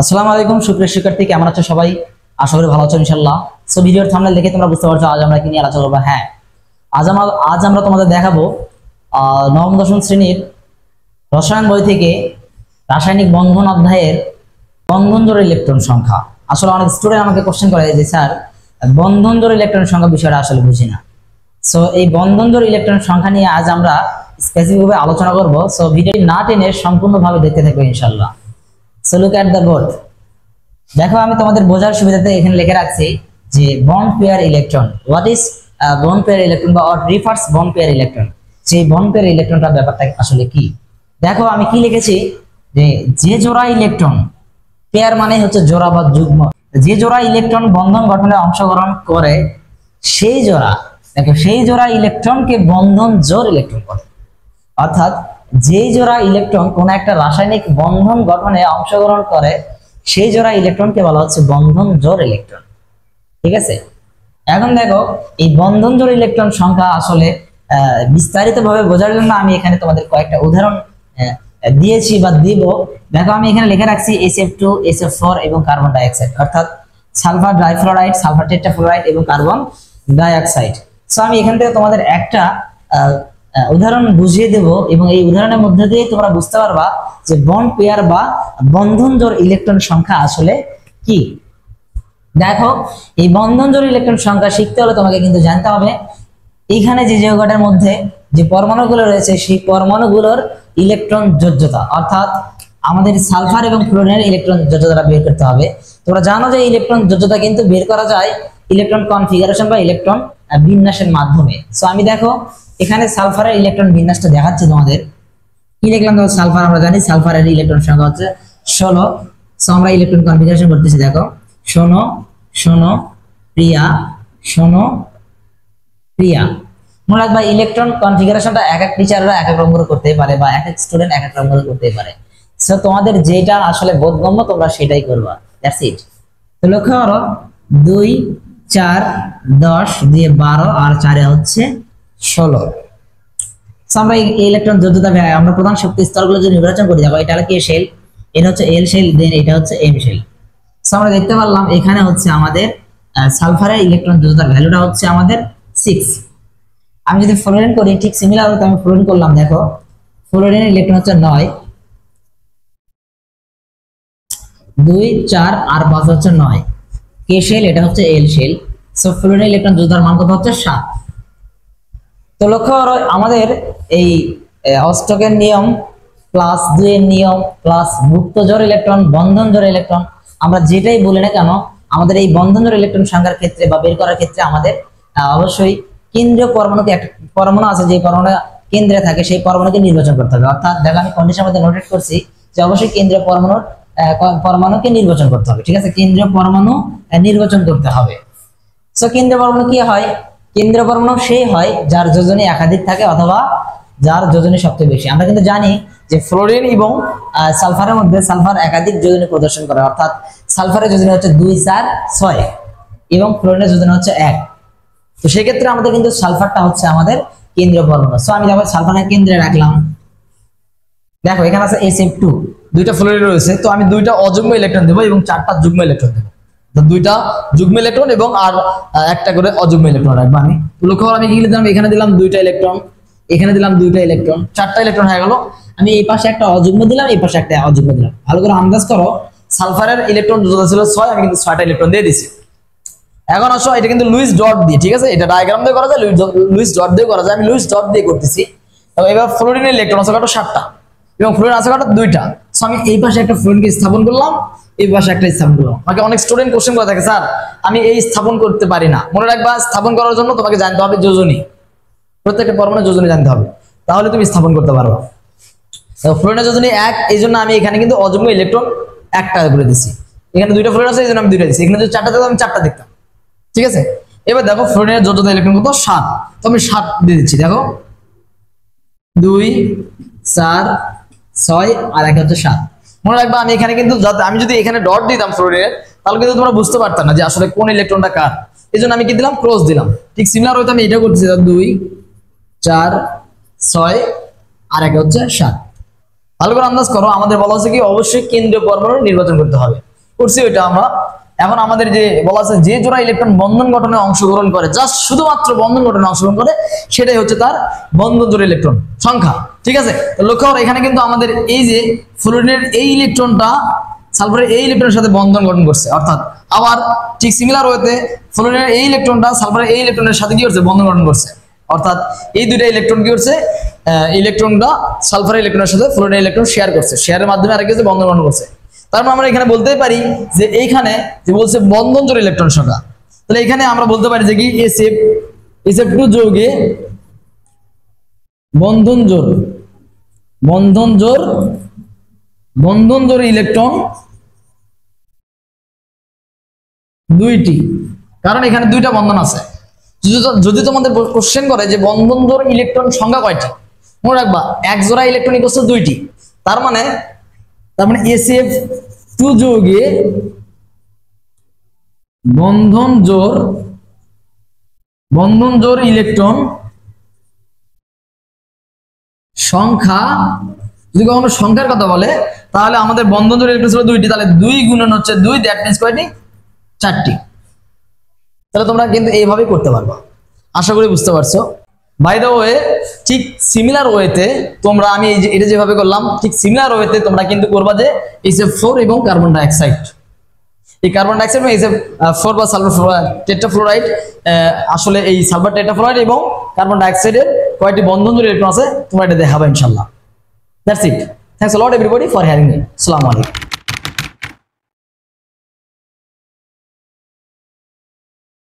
আসসালামু আলাইকুম সুপ্রিয় শিক্ষার্থী, কেমন আছো সবাই? আশা করি ভালো আছো ইনশাআল্লাহ। সো ভিডিওর থাম্বনেল দেখে তোমরা বুঝতে পারছো আজ আমরা কি নিয়ে আলোচনা করব। হ্যাঁ, আজ আমরা তোমাদের দেখাবো নবম দশম শ্রেণীর রসায়ন বই থেকে রাসায়নিক বন্ধন অধ্যায়ের বন্ধন জোড় ইলেকট্রন সংখ্যা। আসলে অনেক স্টুডেন্ট আমাকে কোশ্চেন করে যে স্যার বন্ধন জোড় ইলেকট্রন সংখ্যা বিষয়টা আসলে বুঝি না। সো এই বন্ধন জোড় ইলেকট্রন সংখ্যা নিয়ে আজ আমরা স্পেসিফিকভাবে আলোচনা করব। সো ভিডিওটি না টেনে সম্পূর্ণভাবে দেখতে থাকবে ইনশাআল্লাহ। So look at the board. দেখো, আমি তোমাদের বোঝার সুবিধাতে এখানে লিখে রাখছি যে bond pair electron. What is bond pair electron বা রিভার্স বন্ড পেয়ার ইলেকট্রন? সেই বন্ড পেয়ার ইলেকট্রনটা ব্যাপারটা আসলে কি? দেখো আমি কি লিখেছি যে জোড়া ইলেকট্রন, পেয়ার মানে হচ্ছে জোড়া বা যুগ্ম, যে জোড়া ইলেকট্রন বন্ধন গঠনে অংশগ্রহণ করে সেই জোড়া, দেখো সেই জোড়া ইলেকট্রনকে বন্ধন জোড় ইলেকট্রন বলে। অর্থাৎ যেই জোড়া ইলেকট্রন কোন একটা রাসায়নিক বন্ধন গঠনে অংশগ্রহণ করে সেই জোড়া ইলেকট্রনকে বলা হচ্ছে বন্ধন জোড় ইলেকট্রন। ঠিক আছে, এখন দেখো এই বন্ধন জোড় ইলেকট্রন সংখ্যা আসলে বিস্তারিতভাবে বোঝার জন্য আমি এখানে তোমাদের কয়েকটা উদাহরণ দিয়েছি বা দিব। দেখো আমি এখানে লিখে রাখছি SF2, SF4 এবং কার্বন ডাইঅক্সাইড, অর্থাৎ সালফার ডাইফ্লোরাইড, সালফার টেট্রাফ্লোরাইড এবং কার্বন ডাইঅক্সাইড। সো আমি এখান থেকে তোমাদের একটা উদাহরণ বুঝিয়ে দেব এবং এই উদাহরণের মধ্যে দিয়ে তোমরা বুঝতে পারবা যে বন্ড পেয়ার বা বন্ধন জোড় ইলেকট্রন সংখ্যা আসলে কি। দেখো এই বন্ধন জোড় ইলেকট্রন সংখ্যা শিখতে হলে তোমাকে কিন্তু জানতে হবে এইখানে যে যৌগটার মধ্যে যে পরমাণুগুলো রয়েছে সেই পরমাণুগুলোর ইলেকট্রন যোজ্যতা, অর্থাৎ আমাদের সালফার এবং ফ্লোরিনের ইলেকট্রন যোজ্যতাটা বের করতে হবে। তোমরা জানো যে ইলেকট্রন যোজ্যতা কিন্তু বের করা যায় ইলেকট্রন কনফিগারেশন বা ইলেকট্রন বিন্যাসের মাধ্যমে। সো আমি দেখো এখানে সালফারের ইলেকট্রন বিন্যাসটা দেখাচ্ছি তোমাদের। কি লিখলাম? দেখো সালফার, আমরা জানি সালফারের ইলেকট্রন সংখ্যা হচ্ছে 16। সো আমরা ইলেকট্রন কনফিগারেশন করতেছি। দেখো শোনো শোনো প্রিয়া, শোনো প্রিয়া। মনে রাখবা ইলেকট্রন কনফিগারেশনটা এক এক টিচাররা এক এক রকম করে করতেই পারে বা এক এক স্টুডেন্ট এক এক রকম করে করতেই পারে। সো তোমাদের যেটা আসলে বোধগম্য তোমরা সেটাই করবা। That's it. তো লক্ষ্য করো 2 4 10 দিয়ে 12 আর 4 হচ্ছে 16। সো আমরা এই ইলেকট্রন যোজ্যতা আমরা প্রধান শক্তি স্তরগুলো যদি নির্বাচন করি, দেখো এটা হলো কি শেল, এটা হচ্ছে এল শেল, দেন এটা হচ্ছে এম শেল। সো আমরা দেখতে পারলাম এখানে হচ্ছে আমাদের সালফারের ইলেকট্রন যোজ্যতার ভ্যালুটা হচ্ছে আমাদের 6। আমি যদি ফ্লোরিন করি ঠিক সিমিলার ভাবে আমি ফ্লোরিন করলাম। দেখো ফ্লোরিনের ইলেকট্রন হচ্ছে 9, 2 4 আর 5 হচ্ছে 9। কে শেল, এটা হচ্ছে এল শেল। সো ফ্লোরিনের ইলেকট্রন যোজ্যতার মান কত হচ্ছে 7। তো লক্ষ্য করো আমাদের এই অষ্টকের নিয়ম প্লাস 2 এর নিয়ম প্লাস মুক্ত জোড় ইলেকট্রন, বন্ধন জোড় ইলেকট্রন, আমরা যেটাই বলি না কেন আমাদের এই বন্ধন জোড় ইলেকট্রন সংখ্যার ক্ষেত্রে বা বের করার ক্ষেত্রে আমাদের অবশ্যই কেন্দ্রীয় পরমাণুকে, একটা পরমাণু আছে যে পরমাণু কেন্দ্রে থাকে সেই পরমাণুকে নির্বাচন করতে হবে। অর্থাৎ দেখো আমি কন্ডিশনের মধ্যে নোটেট করছি যে অবশ্যই কেন্দ্রীয় পরমাণুকে নির্বাচন করতে হবে। ঠিক আছে, কেন্দ্রীয় পরমাণু নির্বাচন করতে হবে। সো কেন্দ্রীয় পরমাণু কি হয়? কেন্দ্রীয় পরমাণু সেই হয় যার যোজনী একাধিক থাকে অথবা যার যোজনী সবচেয়ে বেশি। আমরা কিন্তু জানি যে ফ্লোরিন এবং সালফারের মধ্যে সালফার একাধিক যোজনী প্রদর্শন করে, অর্থাৎ সালফারের যোজনী হচ্ছে 2 4 6 এবং ফ্লোরিনের যোজনী হচ্ছে 1। তো সেক্ষেত্রে আমাদের কিন্তু সালফারটা হচ্ছে আমাদের কেন্দ্রীয় পরমাণু। সো আমি দেখো সালফারের কেন্দ্রে রাখলাম। দেখো এখানে আছে SF2, দুইটা ফ্লোরিন রয়েছে, তো আমি দুইটা অযুগ্ম ইলেকট্রন দেবো এবং 4টা যুগ্ম ইলেকট্রন দেবো। তো দুইটা যুগ্ম ইলেকট্রন এবং আর একটা করে অযুগ্ম ইলেকট্রন রাখবো আমি। লক্ষ্য করো আমি কি দিলাম, এখানে দিলাম 2টা ইলেকট্রন, এখানে দিলাম 2টা ইলেকট্রন, 4টা ইলেকট্রন হয়ে গেল। আমি এই পাশে একটা অযুগ্ম দিলাম, এই পাশে একটা অযুগ্ম দিলাম। ভালো করে আন্দাজ করো, সালফারের ইলেকট্রন যোজ্যতা ছিল 6, আমি কিন্তু 6টা ইলেকট্রন দিয়ে দিছি। এখন আসো এটা কিন্তু লুইস ডট দিয়ে, ঠিক আছে, এটা ডায়াগ্রাম দিয়ে করা যায়, লুইস ডট দিয়ে করা যায়, আমি লুইস ডট দিয়ে করতেছি। তো এবার ফ্লোরিনের ইলেকট্রন আছে কত? 7টা এবং ফ্লোরিন আছে কত? 2টা। সো আমি এই পাশে একটা ফ্লোরিনকে স্থাপন করলাম, এই পাশে একটা স্থাপন করলাম। আমাকে অনেক স্টুডেন্ট কোশ্চেন করে থাকে, স্যার আমি এই স্থাপন করতে পারি না। মনে রাখবা স্থাপন করার জন্য তোমাকে জানতে হবে যোজনী, প্রত্যেকটা পরমাণু যোজনী জানতে হবে, তাহলে তুমি স্থাপন করতে পারবে। ফ্লোরিনের যোজনী 1, এই জন্য আমি এখানে কিন্তু অযুগ্ম ইলেকট্রন 1টা করে দিচ্ছি। এখানে 2টা ফ্লোরিন আছে এই জন্য আমি 2টা দিচ্ছি। এখানে যদি 4টা দিতাম আমি 4টা দেখতাম। ঠিক আছে, এবার দেখো ফ্লোরিনের যোজ্যতা ইলেকট্রন কত? 7। তো আমি 7 দিয়ে দিচ্ছি। দেখো 2 4 6 আর একটা হচ্ছে 7। মনে রাখবা আমি এখানে কিন্তু আমি যদি এখানে ডট দিতাম ফ্লোরিনের, তাহলে কিন্তু তোমরা বুঝতে পারতাম না যে আসলে কোন ইলেকট্রনটা কার। এই জন্য আমি কি দিলাম? ক্রস দিলাম। ঠিক সিমিলার হয়তো আমি এটা করতেছি, 2 4 6 আর একটা হচ্ছে 7। ভালো করে আন্দাজ করো, আমাদের বলা হচ্ছে কি অবশ্যই কেন্দ্রীয় পরমাণু নির্বাচন করতে হবে। করছি ওইটা আমরা। এখন আমাদের যে বলা আছে যে জোড়া ইলেকট্রন বন্ধন গঠনে অংশগ্রহণ করে, জাস্ট শুধুমাত্র বন্ধন গঠনে অংশগ্রহণ করে, সেটাই হচ্ছে তার বন্ধন জোড়া ইলেকট্রন সংখ্যা। ঠিক আছে, তো লক্ষ্য করো এখানে কিন্তু আমাদের এই যে ফ্লোরিনের এই ইলেকট্রনটা সালফারের এই ইলেকট্রনের সাথে বন্ধন গঠন করছে, অর্থাৎ আবার ঠিক সিমিলার ওয়েতে ফ্লোরিনের এই ইলেকট্রনটা সালফারের এই ইলেকট্রনের সাথে কি করছে, বন্ধন গঠন করছে। অর্থাৎ এই দুইটা ইলেকট্রন কি করছে, ইলেকট্রনটা সালফারের ইলেকট্রনের সাথে ফ্লোরিনের ইলেকট্রন শেয়ার করছে, শেয়ারের মাধ্যমে আরেক কিছু বন্ধন গঠন করছে। তার মানে আমরা এখানে বলতেই পারি যে এইখানে যে বলছে বন্ধন জোড় ইলেকট্রন সংখ্যা, তাহলে এখানে আমরা বলতে পারি যে কি SF2 যৌগে বন্ধন জোড় ইলেকট্রন দুইটি, কারণ এখানে দুইটা বন্ধন আছে। যদি তোমাদের কোশ্চেন করে যে বন্ধন জোড় ইলেকট্রন সংখ্যা কয়টি, মনে রাখবা এক জোড়া ইলেকট্রন ইকুয়াল দুইটি। তার মানে SF2 যৌগে বন্ধন জোড় ইলেকট্রন সংখ্যা, যদি কখনো সংখ্যার কথা বলে তাহলে আমাদের বন্ধন জোড় ইলেকট্রন ছিল দুইটি, তাহলে 2 গুণন হচ্ছে 2, দ্যাট মিন্স কয়টি, 4টি। তাহলে তোমরা কিন্তু এইভাবেই করতে পারবা, আশা করি বুঝতে পারছো। বাই দ্য ওয়ে, ঠিক সিমিলার ওয়েতে তোমরা, আমি এটা যেভাবে করলাম ঠিক সিমিলার ওয়েতে তোমরা কিন্তু করবা যে SF4 এবং কার্বন ডাইঅক্সাইড, এই কার্বন ডাইঅক্সাইড এবং SF4 বা সালফার টেট্রাফ্লোরাইড, আসলে এই সালফার টেট্রাফ্লোরাইড এবং কার্বন ডাইঅক্সাইডের কয়টি বন্ধন জোড় ইলেকট্রন আছে তোমরা এটা দেখাবা ইনশাআল্লাহ। That's it. Thanks a lot everybody for hearing me. আসসালামু আলাইকুম।